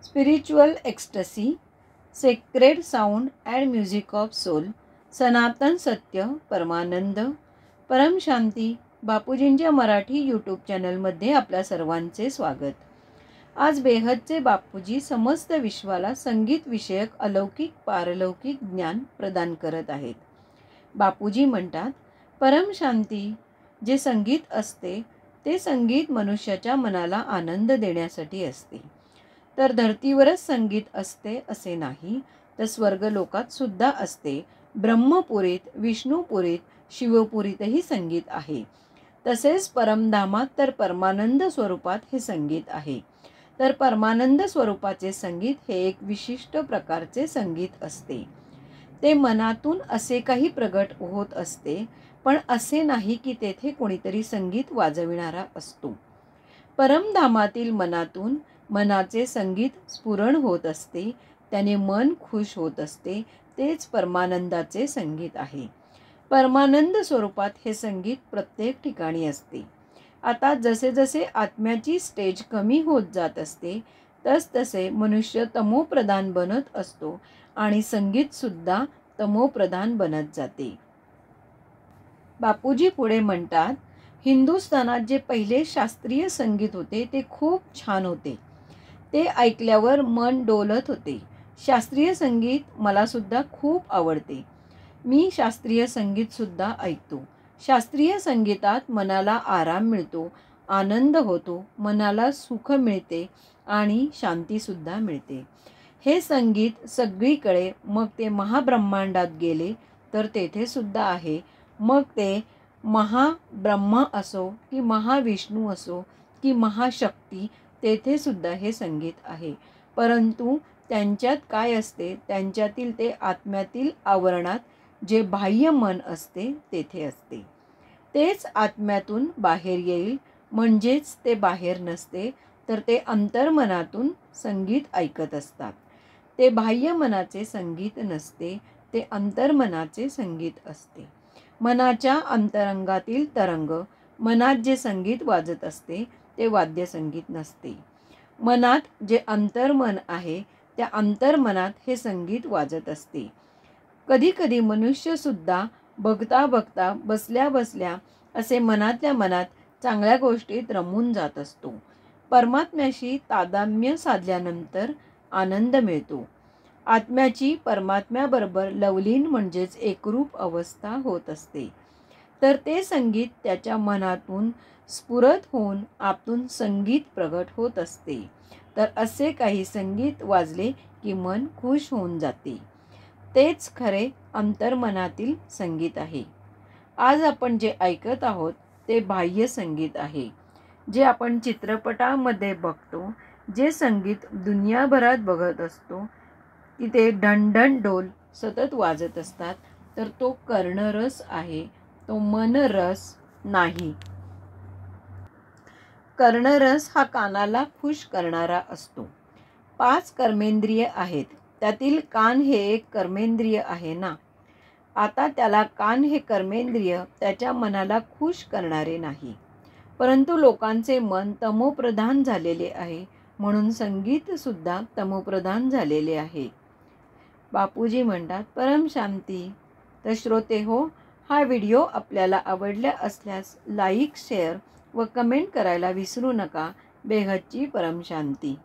Spiritual ecstasy, sacred sound and music of soul, सनातन सत्य, परमानंद, परमशांती बापूजींच्या मराठी यूट्यूब चॅनलमध्ये आपल्या सर्वांचे स्वागत. आज बेहदचे बापूजी समस्त विश्वाला संगीत विषयक अलौकिक पारलौकिक ज्ञान प्रदान करत आहेत. बापूजी म्हणतात, परमशांती जे संगीत असते ते संगीत मनुष्याच्या मनाला आनंद देण्यासाठी असते. तर धर्तीवरच संगीत असते असे नाही, तर स्वर्गलोकात सुद्धा असते. ब्रह्मपुरीत, विष्णुपुरीत, शिवपुरीतही संगीत आहे. तसेच परमधामात तर परमानंद स्वरूपात हे संगीत आहे. तर परमानंद स्वरूपाचे संगीत हे एक विशिष्ट प्रकारचे संगीत असते. ते मनातून असे काही प्रगट होत असते, पण असे नाही की तेथे कोणीतरी संगीत वाजविणारा असतो. परमधामातील मनातून मनाचे संगीत स्फुरण होत असते, त्याने मन खुश होत असते. तेच परमानंदाचे संगीत आहे. परमानंद स्वरूपात हे संगीत प्रत्येक ठिकाणी असते. आता जसे जसे आत्म्याची स्टेज कमी होत जात असते, तसतसे मनुष्य तमोप्रधान बनत असतो आणि संगीत सुद्धा तमोप्रधान बनत जाते. बापूजी पुढे म्हणतात, हिंदुस्थानात जे पहिले शास्त्रीय संगीत होते ते खूप छान होते. ते ऐकल्यावर मन डोलत होते. शास्त्रीय संगीत मला सुद्धा खूप आवडते. मी शास्त्रीय संगीत सुद्धा ऐकतो. शास्त्रीय संगीतात मनाला आराम मिळतो, आनंद होतो, मनाला सुख मिळते आणि शांती सुद्धा मिळते. हे संगीत सगळीकडे, मग ते महाब्रह्मांडात गेले तर तेथे सुद्धा आहे. मग ते महाब्रह्मा असो की महाविष्णू असो की महाशक्ती, तेथे सुद्धा हे संगीत आहे. परंतु त्यांच्यात काय असते, त्यांच्यातील ते आत्म्यातील आवरणात जे बाह्य मन असते तेथे असते. तेच आत्म्यातून बाहेर येईल, म्हणजेच ते बाहेर नसते, तर ते अंतर्मनातून संगीत ऐकत असतात. ते बाह्य मनाचे संगीत नसते, ते अंतर्मनाचे संगीत असते. मनाच्या अंतरंगातील तरंग, मनात जे संगीत वाजत असते ते वाद्यसंगीत नसते. मनात जे अंतर्मन आहे त्या अंतर्मनात हे संगीत वाजत असते. कधी कधी मनुष्य सुद्धा बघता बघता, बसल्या बसल्या असे मनातल्या मनात चांगल्या गोष्टीत रमून जात असतो. परमात्म्याशी तादात्म्य साधल्यानंतर आनंद मिळतो. आत्म्याची परमात्म्याबरोबर लवलीन म्हणजेच एकरूप अवस्था होत असते. तर ते संगीत त्याच्या मनातून स्फुरत होऊन आतून संगीत प्रगट होत असते. तर असे काही संगीत वाजले की मन खुश होऊन जाते. तेच खरे अंतर्मनातील संगीत आहे. आज आपण जे ऐकत आहोत ते बाह्य संगीत आहे. जे आपण चित्रपटामध्ये बघतो, जे संगीत दुनियाभरात बघत असतो की ते ढणढण ढोल सतत वाजत असतात, तर तो कर्णरस आहे, तो मनरस नाही. कर्णरस हा कानाला खुश करणारा असतो. 5 कर्मेंद्रिय आहेत, त्यातील कान हे एक कर्मेंद्रिय आहे ना. आता त्याला कान हे कर्मेंद्रिय त्याच्या मनाला खुश करणारे नाही. परंतु लोकांचे मन तमोप्रधान झालेले आहे, म्हणून संगीत सुद्धा तमोप्रधान झालेले आहे. बापूजी म्हणतात, परमशांती. तर श्रोते हो, हा व्हिडिओ आपल्याला आवडला असल्यास लाईक, शेअर व कमेंट करायला विसरू नका. बेहदची परमशांती.